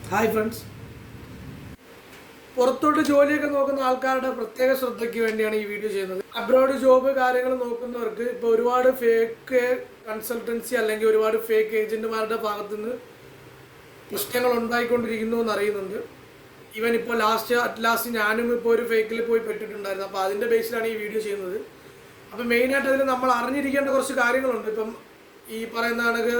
Hi friends, പുറത്തോട്ട് ജോലിയൊക്കെ നോക്കുന്ന ആൾക്കാരുടെ പ്രത്യേക ശ്രദ്ധയ്ക്ക് വേണ്ടിയാണ് ഈ വീഡിയോ ചെയ്യുന്നത്. അബ്രോഡ് ജോബ് കാര്യങ്ങൾ നോക്കുന്നവർക്ക് ഇപ്പോൾ ഒരുപാട് ഫേക്ക് കൺസൾട്ടൻസി അല്ലെങ്കിൽ ഒരുപാട് ഫേക്ക് ഏജന്റുമാരുടെ ഭാഗത്തു നിന്ന് പ്രശ്നങ്ങൾ ഉണ്ടായിക്കൊണ്ടിരിക്കുന്നു എന്ന് അറിയുന്നുണ്ട്. ഈവൻ ഇപ്പോൾ ലാസ്റ്റ് ഞാനും ഇപ്പോൾ ഒരു ഫേക്കിൽ പോയി പെട്ടിട്ടുണ്ടായിരുന്നു. അപ്പോൾ അതിൻ്റെ ബേസിലാണ് ഈ വീഡിയോ ചെയ്യുന്നത്. അപ്പോൾ മെയിനായിട്ട് അതിൽ നമ്മൾ അറിഞ്ഞിരിക്കേണ്ട കുറച്ച് കാര്യങ്ങളുണ്ട്. ഇപ്പം ഈ പറയുന്നതാണെങ്കിൽ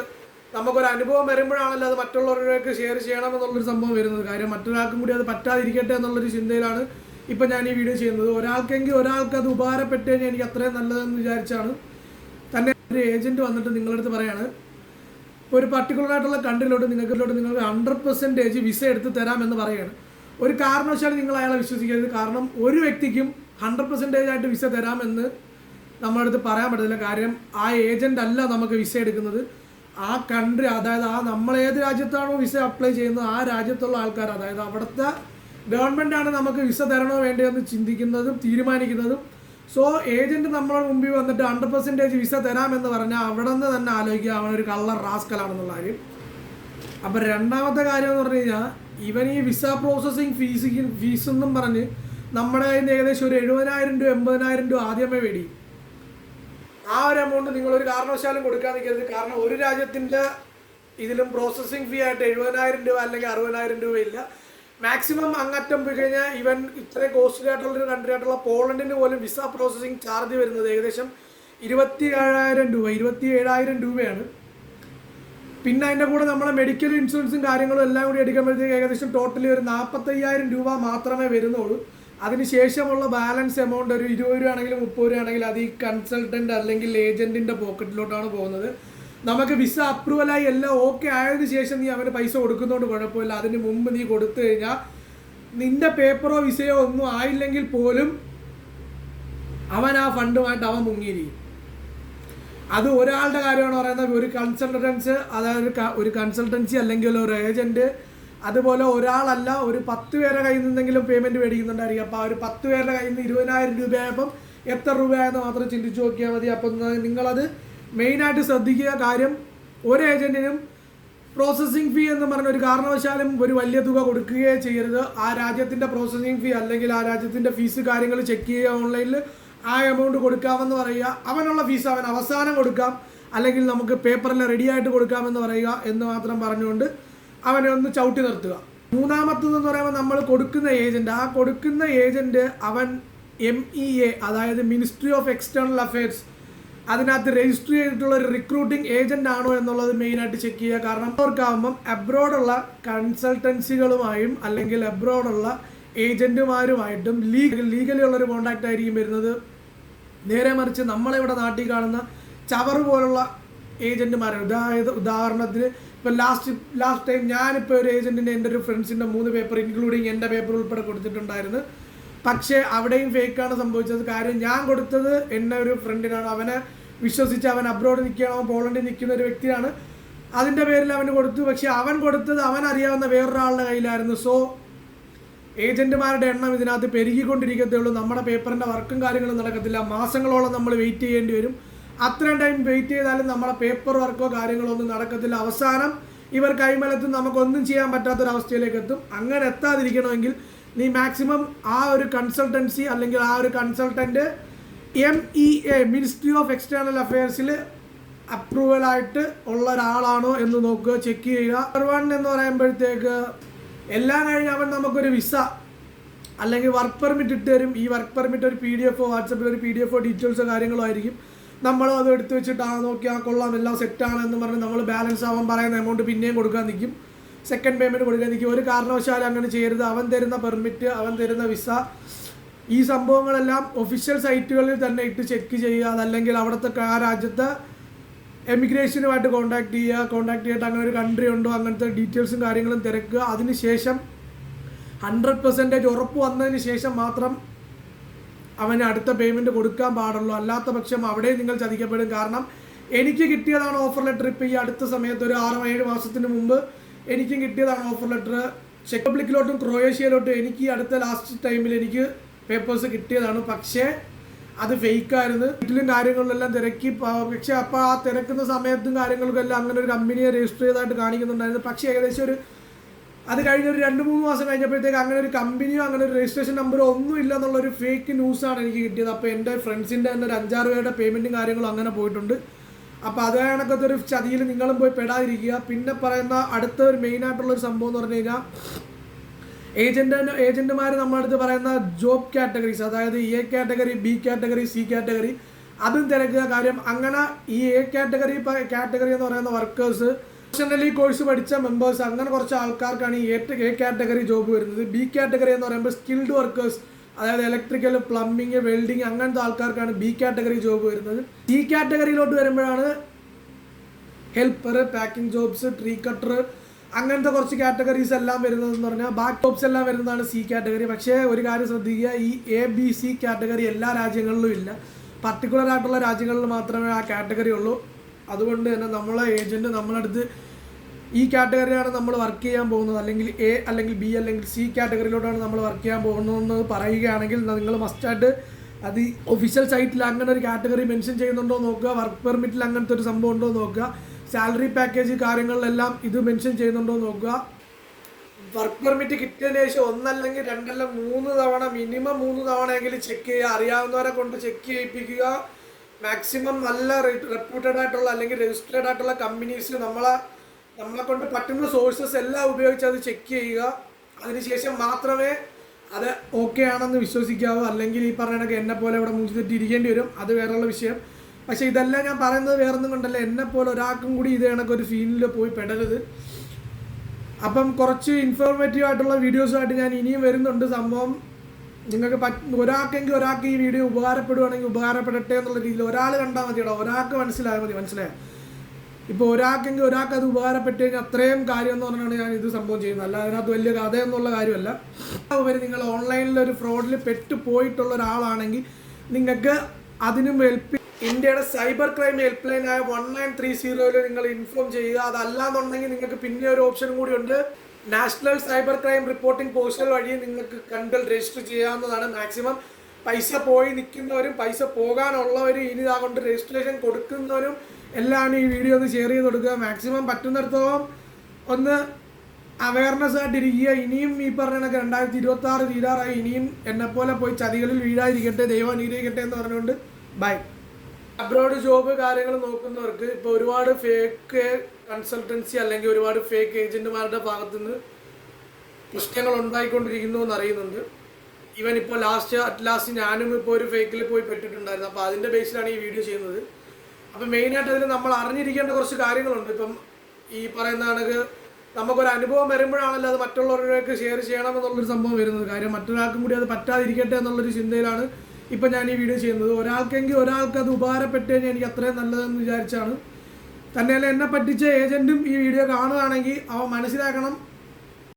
നമുക്കൊരു അനുഭവം വരുമ്പോഴാണല്ലോ അത് മറ്റുള്ളവരിലേക്ക് ഷെയർ ചെയ്യണമെന്നുള്ളൊരു സംഭവം വരുന്നത്. കാര്യം മറ്റൊരാൾക്കും കൂടി അത് പറ്റാതിരിക്കട്ടെ എന്നുള്ളൊരു ചിന്തയിലാണ് ഇപ്പം ഞാൻ ഈ വീഡിയോ ചെയ്യുന്നത്. ഒരാൾക്ക് അത് ഉപകാരപ്പെട്ട് കഴിഞ്ഞാൽ എനിക്ക് അത്രയും നല്ലതെന്ന് വിചാരിച്ചാണ് തന്നെ ഒരു ഏജൻറ്റ് വന്നിട്ട് നിങ്ങളുടെ അടുത്ത് പറയാണ്, ഇപ്പോൾ ഒരു പർട്ടിക്കുലറായിട്ടുള്ള കൺട്രിയിലോട്ട് നിങ്ങൾക്ക് 100% വിസ എടുത്ത് തരാമെന്ന് പറയുകയാണ്. ഒരു കാരണവശാലും നിങ്ങൾ അയാളെ വിശ്വസിക്കരുത്. കാരണം ഒരു വ്യക്തിക്കും 100% ആയിട്ട് വിസ തരാമെന്ന് നമ്മുടെ അടുത്ത് പറയാൻ പറ്റത്തില്ല. കാര്യം ആ ഏജൻ്റ് അല്ല നമുക്ക് വിസ എടുക്കുന്നത്. ആ കൺട്രി, അതായത് നമ്മൾ ഏത് രാജ്യത്താണോ വിസ അപ്ലൈ ചെയ്യുന്നത് ആ രാജ്യത്തുള്ള ആൾക്കാർ, അതായത് അവിടുത്തെ ഗവൺമെൻറ്റാണ് നമുക്ക് വിസ തരണോ വേണ്ടതെന്ന് ചിന്തിക്കുന്നതും തീരുമാനിക്കുന്നതും. സോ ഏജൻറ്റ് നമ്മളെ മുമ്പിൽ വന്നിട്ട് 100% വിസ തരാമെന്ന് പറഞ്ഞാൽ അവിടെ നിന്ന് തന്നെ ആലോചിക്കുക അവനൊരു കള്ളർ റാസ്കലാണെന്നുള്ള കാര്യം. അപ്പം രണ്ടാമത്തെ കാര്യം എന്ന് പറഞ്ഞു കഴിഞ്ഞാൽ ഇവൻ ഈ വിസ പ്രോസസ്സിങ് ഫീസെന്നും പറഞ്ഞ് നമ്മുടെ കയ്യിൽ നിന്ന് ഏകദേശം ഒരു 70,000 രൂപ 80,000 രൂപ ആദ്യമേ മേടിക്കും. ആ ഒരു എമൗണ്ട് നിങ്ങളൊരു കാരണവശാലും കൊടുക്കാൻ നിൽക്കരുത്. കാരണം ഒരു രാജ്യത്തിൻ്റെ ഇതിലും പ്രോസസ്സിങ് ഫീ ആയിട്ട് 70,000 രൂപ അല്ലെങ്കിൽ 60,000 രൂപയില്ല. മാക്സിമം അങ്ങറ്റം പോയി കഴിഞ്ഞാൽ ഈവൻ ഇത്രയും കോസ്റ്റ്ലി ആയിട്ടുള്ളൊരു കൺട്രി ആയിട്ടുള്ള പോളണ്ടിന് പോലും വിസ പ്രോസസ്സിങ് ചാർജ് വരുന്നത് ഏകദേശം 27,000 രൂപയാണ്. പിന്നെ അതിൻ്റെ കൂടെ നമ്മളെ മെഡിക്കൽ ഇൻഷുറൻസും കാര്യങ്ങളും എല്ലാം കൂടി എടുക്കുമ്പോഴത്തേക്ക് ഏകദേശം ടോട്ടലി ഒരു 45,000 രൂപ മാത്രമേ വരുന്നുള്ളൂ. അതിനുശേഷമുള്ള ബാലൻസ് എമൗണ്ട് ഒരു 20 രൂപ ആണെങ്കിലും 30 രൂപ ആണെങ്കിലും അത് ഈ കൺസൾട്ടൻ്റ് അല്ലെങ്കിൽ ഏജൻറ്റിൻ്റെ പോക്കറ്റിലോട്ടാണ് പോകുന്നത്. നമുക്ക് വിസ അപ്രൂവലായി എല്ലാം ഓക്കെ ആയതിനു ശേഷം നീ അവന് പൈസ കൊടുക്കുന്നതുകൊണ്ട് കുഴപ്പമില്ല. അതിന് മുമ്പ് നീ കൊടുത്തു കഴിഞ്ഞാൽ നിൻ്റെ പേപ്പറോ വിസയോ ഒന്നും ആയില്ലെങ്കിൽ പോലും അവൻ ആ ഫണ്ടുമായിട്ട് അവൻ മുങ്ങിയിരിക്കും. അത് ഒരാളുടെ കാര്യമാണ് പറയുന്നത്. ഒരു കൺസൾട്ടൻസ്, അതായത് ഒരു കൺസൾട്ടൻസി അല്ലെങ്കിൽ ഒരു ഏജൻറ്റ്, അതുപോലെ ഒരാളല്ല ഒരു 10 പേരുടെ കയ്യിൽ നിന്നെങ്കിലും പേയ്മെൻറ്റ് മേടിക്കുന്നുണ്ടായിരിക്കും. അപ്പോൾ ആ ഒരു 10 പേരുടെ കയ്യിൽ നിന്ന് 20,000 രൂപയായപ്പം എത്ര രൂപയായെന്ന് മാത്രം ചിന്തിച്ച് നോക്കിയാൽ മതി. അപ്പം നിങ്ങളത് മെയിനായിട്ട് ശ്രദ്ധിക്കുക. കാര്യം ഒരു ഏജൻറ്റിനും പ്രോസസ്സിങ് ഫീ എന്ന് പറഞ്ഞ ഒരു കാരണവശാലും ഒരു വലിയ തുക കൊടുക്കുകയോ ചെയ്യരുത്. ആ രാജ്യത്തിൻ്റെ പ്രോസസ്സിങ് ഫീ അല്ലെങ്കിൽ ആ രാജ്യത്തിൻ്റെ ഫീസ് കാര്യങ്ങൾ ചെക്ക് ചെയ്യുക, ഓൺലൈനിൽ ആ എമൗണ്ട് കൊടുക്കാമെന്ന് പറയുക. അവനുള്ള ഫീസ് അവൻ അവസാനം കൊടുക്കാം, അല്ലെങ്കിൽ നമുക്ക് പേപ്പറിൽ റെഡി ആയിട്ട് കൊടുക്കാമെന്ന് പറയുക എന്ന് മാത്രം പറഞ്ഞുകൊണ്ട് അവനെ ഒന്ന് ചവിട്ടി നിർത്തുക. മൂന്നാമത്തതെന്ന് പറയുമ്പോൾ നമ്മൾ കൊടുക്കുന്ന ഏജൻറ്റ്, ആ കൊടുക്കുന്ന ഏജൻറ്റ് അവൻ MEA, അതായത് മിനിസ്ട്രി ഓഫ് എക്സ്റ്റേണൽ അഫെയർസ്, അതിനകത്ത് രജിസ്റ്റർ ചെയ്തിട്ടുള്ള ഒരു റിക്രൂട്ടിംഗ് ഏജൻ്റ് ആണോ എന്നുള്ളത് മെയിനായിട്ട് ചെക്ക് ചെയ്യുക. കാരണം അവർക്കാവുമ്പം അബ്രോഡുള്ള കൺസൾട്ടൻസികളുമായും അല്ലെങ്കിൽ അബ്രോഡുള്ള ഏജൻറ്റുമാരുമായിട്ടും ലീഗലി ഉള്ളൊരു കോൺടാക്റ്റ് ആയിരിക്കും വരുന്നത്. നേരെ മറിച്ച് നമ്മളിവിടെ നാട്ടിൽ കാണുന്ന ചവറ് പോലുള്ള ഏജൻറ്റുമാരാണ്. ഉദാഹരണത്തിന് ഇപ്പോൾ ലാസ്റ്റ് ടൈം ഞാനിപ്പോൾ ഒരു ഏജൻറ്റിൻ്റെ എൻ്റെ ഒരു ഫ്രണ്ട്സിൻ്റെ 3 പേപ്പർ ഇൻക്ലൂഡിങ് എൻ്റെ പേപ്പർ ഉൾപ്പെടെ കൊടുത്തിട്ടുണ്ടായിരുന്നു. പക്ഷേ അവിടെയും ഫേക്കാണ് സംഭവിച്ചത്. കാര്യം ഞാൻ കൊടുത്തത് എൻ്റെ ഒരു ഫ്രണ്ടിനാണ്. അവനെ വിശ്വസിച്ച് അവൻ അബ്രോഡ് നിൽക്കുകയാണോ പോളണ്ടിൽ നിൽക്കുന്ന ഒരു വ്യക്തിയാണ്. അതിൻ്റെ പേരിൽ അവന് കൊടുത്തു. പക്ഷേ അവൻ കൊടുത്തത് അവൻ അറിയാവുന്ന വേറൊരാളുടെ കയ്യിലായിരുന്നു. സോ ഏജൻറ്റുമാരുടെ എണ്ണം ഇതിനകത്ത് പെരുകിക്കൊണ്ടിരിക്കത്തേ ഉള്ളൂ. നമ്മുടെ പേപ്പറിൻ്റെ വർക്കും കാര്യങ്ങളും നടക്കത്തില്ല. മാസങ്ങളോളം നമ്മൾ വെയിറ്റ് ചെയ്യേണ്ടി വരും. അത്രയും ടൈം വെയിറ്റ് ചെയ്താലും നമ്മുടെ പേപ്പർ വർക്കോ കാര്യങ്ങളോ ഒന്നും നടക്കത്തില്ല. അവസാനം ഇവർ കൈമലത്തും നമുക്കൊന്നും ചെയ്യാൻ പറ്റാത്തൊരവസ്ഥയിലേക്ക് എത്തും. അങ്ങനെ എത്താതിരിക്കണമെങ്കിൽ നീ മാക്സിമം ആ ഒരു കൺസൾട്ടൻസി അല്ലെങ്കിൽ ആ ഒരു consultant MEA ministry of external അഫെയർസിൽ അപ്രൂവലായിട്ട് ഉള്ള ഒരാളാണോ എന്ന് നോക്കുക, ചെക്ക് ചെയ്യുക. നമ്പർ 1 എന്ന് പറയുമ്പോഴത്തേക്ക് എല്ലാം കഴിഞ്ഞ് അവൻ നമുക്കൊരു വിസ അല്ലെങ്കിൽ വർക്ക് പെർമിറ്റ് ഇട്ട് തരും. ഈ വർക്ക് പെർമിറ്റ് ഒരു PDF വാട്സപ്പിൽ ഒരു PDF ഡീറ്റെയിൽസോ കാര്യങ്ങളോ ആയിരിക്കും. നമ്മൾ അത് എടുത്ത് വെച്ചിട്ട് നോക്കിയാൽ കൊള്ളാം എല്ലാം സെറ്റാണ് എന്ന് പറഞ്ഞ് നമ്മൾ ബാലൻസ് ആവാൻ പറയുന്ന എമൗണ്ട് പിന്നെയും കൊടുക്കാൻ നിൽക്കും, സെക്കൻഡ് പേയ്മെൻറ്റ് കൊടുക്കാൻ നിൽക്കും. ഒരു കാരണവശാലും അങ്ങനെ ചെയ്യരുത്. അവൻ തരുന്ന പെർമിറ്റ്, അവൻ തരുന്ന വിസ, ഈ സംഭവങ്ങളെല്ലാം ഒഫീഷ്യൽ സൈറ്റുകളിൽ തന്നെ ഇട്ട് ചെക്ക് ചെയ്യുക. അതല്ലെങ്കിൽ അവിടുത്തെ ആ രാജ്യത്തെ എമിഗ്രേഷനുമായിട്ട് കോൺടാക്ട് ചെയ്തിട്ട് അങ്ങനെ ഒരു കൺട്രി ഉണ്ടോ അങ്ങനത്തെ ഡീറ്റെയിൽസും കാര്യങ്ങളും തിരക്കുക. അതിനുശേഷം 100% ഉറപ്പ് വന്നതിന് ശേഷം മാത്രം അവന് അടുത്ത പേയ്മെൻറ്റ് കൊടുക്കാൻ പാടുള്ളൂ. അല്ലാത്ത പക്ഷം അവിടെ നിങ്ങൾ ചതിക്കപ്പെടും. കാരണം എനിക്ക് കിട്ടിയതാണ് ഓഫർ ലെറ്റർ. ഇപ്പോൾ ഈ അടുത്ത സമയത്ത് ഒരു 6-7 മാസത്തിന് മുമ്പ് എനിക്കും കിട്ടിയതാണ് ഓഫർ ലെറ്റർ. ചെക്ക് റിപ്പബ്ലിക്കിലോട്ടും ക്രൊയേഷ്യയിലോട്ടും എനിക്ക് ഈ അടുത്ത ലാസ്റ്റ് ടൈമിൽ എനിക്ക് പേപ്പേഴ്സ് കിട്ടിയതാണ്. പക്ഷേ അത് ഫേക്കായിരുന്നു. വീട്ടിലും കാര്യങ്ങളിലെല്ലാം തിരക്കി. പക്ഷേ അപ്പോൾ ആ തിരക്കുന്ന സമയത്തും കാര്യങ്ങൾക്കെല്ലാം അങ്ങനെ ഒരു കമ്പനിയെ രജിസ്റ്റർ ചെയ്തതായിട്ട് കാണിക്കുന്നുണ്ടായിരുന്നു. പക്ഷേ ഏകദേശം ഒരു അത് കഴിഞ്ഞൊരു 2-3 മാസം കഴിഞ്ഞപ്പോഴത്തേക്ക് അങ്ങനെ ഒരു കമ്പനിയോ അങ്ങനെ ഒരു രജിസ്ട്രേഷൻ നമ്പറോ ഒന്നും ഇല്ല എന്നുള്ളൊരു ഫേക്ക് ന്യൂസാണ് എനിക്ക് കിട്ടിയത്. അപ്പോൾ എൻ്റെ ഫ്രണ്ട്സിൻ്റെ തന്നെ ഒരു 5-6 പേരുടെ പേയ്മെൻറ്റും കാര്യങ്ങളും അങ്ങനെ പോയിട്ടുണ്ട്. അപ്പോൾ അത് കണക്കത്തെ ഒരു ചതിയിൽ നിങ്ങളും പോയി പെടാതിരിക്കുക. പിന്നെ പറയുന്ന അടുത്ത ഒരു മെയിനായിട്ടുള്ളൊരു സംഭവം എന്ന് പറഞ്ഞു കഴിഞ്ഞാൽ ഏജൻറ്റുമാർ നമ്മളടുത്ത് പറയുന്ന ജോബ് കാറ്റഗറീസ്, അതായത് A category, B category, C category, അതും തിരക്കുക. കാര്യം അങ്ങനെ ഈ എ കാറ്റഗറി എന്ന് പറയുന്ന വർക്കേഴ്സ് പ്രൊഫഷണലി കോഴ്സ് പഠിച്ച മെമ്പേഴ്സ്, അങ്ങനെ കുറച്ച് ആൾക്കാർക്കാണ് ഈ എ കാറ്റഗറി ജോബ് വരുന്നത്. ബി കാറ്റഗറി എന്ന് പറയുമ്പോൾ സ്കിൽഡ് വർക്കേഴ്സ്, അതായത് ഇലക്ട്രിക്കൽ, പ്ലംബിങ്, വെൽഡിങ് അങ്ങനത്തെ ആൾക്കാർക്കാണ് ബി കാറ്റഗറി ജോബ് വരുന്നത്. സി കാറ്റഗറിയിലോട്ട് വരുമ്പോഴാണ് helper, packing jobs, tree cutter അങ്ങനത്തെ കുറച്ച് കാറ്റഗറീസ് എല്ലാം വരുന്നതെന്ന് പറഞ്ഞാൽ ബാക്ക് ജോബ്സ് എല്ലാം വരുന്നതാണ് സി കാറ്റഗറി. പക്ഷേ ഒരു കാര്യം ശ്രദ്ധിക്കുക, ഈ എ ബി സി കാറ്റഗറി എല്ലാ രാജ്യങ്ങളിലും ഇല്ല. പർട്ടിക്കുലർ ആയിട്ടുള്ള രാജ്യങ്ങളിൽ മാത്രമേ ആ കാറ്റഗറി ഉള്ളൂ. അതുകൊണ്ട് തന്നെ നമ്മളെ ഏജൻറ്റ് നമ്മളടുത്ത് ഈ കാറ്റഗറിയാണ് നമ്മൾ വർക്ക് ചെയ്യാൻ പോകുന്നത്, അല്ലെങ്കിൽ എ അല്ലെങ്കിൽ ബി അല്ലെങ്കിൽ സി കാറ്റഗറിയിലോട്ടാണ് നമ്മൾ വർക്ക് ചെയ്യാൻ പോകുന്നതെന്ന് പറയുകയാണെങ്കിൽ നിങ്ങൾ മസ്റ്റായിട്ട് അത് ഒഫീഷ്യൽ സൈറ്റിൽ അങ്ങനെ ഒരു കാറ്റഗറി മെൻഷൻ ചെയ്യുന്നുണ്ടോ നോക്കുക, വർക്ക് പെർമിറ്റിൽ അങ്ങനത്തെ ഒരു സംഭവം ഉണ്ടോ നോക്കുക, സാലറി പാക്കേജ് കാര്യങ്ങളിലെല്ലാം ഇത് മെൻഷൻ ചെയ്യുന്നുണ്ടോ നോക്കുക. വർക്ക് പെർമിറ്റ് കിട്ടിയതിന് ശേഷം 1 അല്ലെങ്കിൽ 2 അല്ലെങ്കിൽ 3 തവണ, മിനിമം 3 തവണയെങ്കിലും ചെക്ക് ചെയ്യുക. അറിയാവുന്നവരെ കൊണ്ട് ചെക്ക് ചെയ്യിപ്പിക്കുക. മാക്സിമം നല്ല റെപ്യൂട്ടഡ് ആയിട്ടുള്ള അല്ലെങ്കിൽ രജിസ്റ്റേർഡ് ആയിട്ടുള്ള കമ്പനീസ് നമ്മളെ കൊണ്ട് പറ്റുന്ന സോഴ്സസ് എല്ലാം ഉപയോഗിച്ച് അത് ചെക്ക് ചെയ്യുക. അതിനുശേഷം മാത്രമേ അത് ഓക്കെ ആണെന്ന് വിശ്വസിക്കാവൂ. അല്ലെങ്കിൽ ഈ പറഞ്ഞ എന്നെ പോലെ ഇവിടെ മുഞ്ചി തെറ്റി ഇരിക്കേണ്ടി വരും, അത് വേറെയുള്ള വിഷയം. പക്ഷേ ഇതെല്ലാം ഞാൻ പറയുന്നത് വേറൊന്നും കൊണ്ടല്ല, എന്നെപ്പോലെ ഒരാൾക്കും കൂടി ഇത് കണക്കൊരു ഫീൽഡിൽ പോയി പെടരുത്. അപ്പം കുറച്ച് ഇൻഫോർമേറ്റീവ് ആയിട്ടുള്ള വീഡിയോസുമായിട്ട് ഞാൻ ഇനിയും വരുന്നുണ്ട്. സംഭവം നിങ്ങൾക്ക് ഒരാൾക്ക് ഈ വീഡിയോ ഉപകാരപ്പെടുവാണെങ്കിൽ ഉപകാരപ്പെടട്ടെ എന്നുള്ള രീതിയിൽ ഒരാൾ കണ്ടാൽ മതിയടാ, ഒരാൾക്ക് മനസ്സിലായാൽ മതി. മനസ്സിലായോ? ഇപ്പോൾ ഒരാൾക്ക് അത് ഉപകാരപ്പെട്ട് കഴിഞ്ഞാൽ അത്രയും കാര്യം എന്ന് പറഞ്ഞാണ് ഞാൻ ഇത് സംഭവം ചെയ്യുന്നത്. അല്ല അതിനകത്ത് വലിയ കഥയെന്നുള്ള കാര്യമല്ല. ഉപരി നിങ്ങൾ ഓൺലൈനിൽ ഒരു ഫ്രോഡിൽ പെട്ടുപോയിട്ടുള്ള ഒരാളാണെങ്കിൽ നിങ്ങൾക്ക് അതിനും ഇന്ത്യയുടെ സൈബർ ക്രൈം ഹെൽപ്പ് ലൈനായ 1930 നിങ്ങൾ ഇൻഫോം ചെയ്യുക. അതല്ലാന്നുണ്ടെങ്കിൽ നിങ്ങൾക്ക് പിന്നെ ഒരു ഓപ്ഷനും കൂടി ഉണ്ട്. National cyber crime reporting portal വഴി നിങ്ങൾക്ക് കണ്ടൽ രജിസ്റ്റർ ചെയ്യാവുന്നതാണ്. മാക്സിമം പൈസ പോയി നിൽക്കുന്നവരും പൈസ പോകാനുള്ളവരും ഇനി ഇതാകൊണ്ട് രജിസ്ട്രേഷൻ കൊടുക്കുന്നവരും എല്ലാം ഈ വീഡിയോ ഒന്ന് ഷെയർ ചെയ്ത് കൊടുക്കുക. മാക്സിമം പറ്റുന്നിടത്തോളം ഒന്ന് അവയർനെസ് ആയിട്ടിരിക്കുക. ഇനിയും ഈ പറഞ്ഞ 2026 തീരാറായി, ഇനിയും എന്നെപ്പോലെ പോയി ചതികളിൽ വീഴാതിരിക്കട്ടെ, ദൈവം അനുഗ്രഹിക്കട്ടെ എന്ന് പറഞ്ഞുകൊണ്ട് ബൈ. അബ്രോഡ് ജോബ് കാര്യങ്ങൾ നോക്കുന്നവർക്ക് ഇപ്പോൾ ഒരുപാട് ഫേക്ക് കൺസൾട്ടൻസി അല്ലെങ്കിൽ ഒരുപാട് ഫേക്ക് ഏജൻറ്റുമാരുടെ ഭാഗത്തു നിന്ന് പ്രശ്നങ്ങൾ ഉണ്ടായിക്കൊണ്ടിരിക്കുന്നു എന്നറിയുന്നുണ്ട്. ഈവൻ ഇപ്പോൾ ലാസ്റ്റ് ഞാനും ഇപ്പോൾ ഒരു ഫേക്കിൽ പോയി പെട്ടിട്ടുണ്ടായിരുന്നു. അപ്പോൾ അതിൻ്റെ ബേസിലാണ് ഈ വീഡിയോ ചെയ്യുന്നത്. അപ്പോൾ മെയിനായിട്ട് അതിൽ നമ്മൾ അറിഞ്ഞിരിക്കേണ്ട കുറച്ച് കാര്യങ്ങളുണ്ട്. ഇപ്പം ഈ പറയുന്ന കണക്ക് നമുക്കൊരു അനുഭവം വരുമ്പോഴാണല്ലോ അത് മറ്റുള്ളവരിലേക്ക് ഷെയർ ചെയ്യണമെന്നുള്ളൊരു സംഭവം വരുന്നത്. കാര്യം മറ്റൊരാൾക്കും കൂടി അത് പറ്റാതിരിക്കട്ടെ എന്നുള്ളൊരു ചിന്തയിലാണ് ഇപ്പം ഞാൻ ഈ വീഡിയോ ചെയ്യുന്നത്. ഒരാൾക്ക് അത് ഉപകാരപ്പെട്ട് കഴിഞ്ഞാൽ എനിക്ക് അത്രയും നല്ലതെന്ന് വിചാരിച്ചാണ്. തന്നെയല്ല എന്നെ പറ്റിച്ച ഏജൻറ്റും ഈ വീഡിയോ കാണുകയാണെങ്കിൽ അവൻ മനസ്സിലാക്കണം,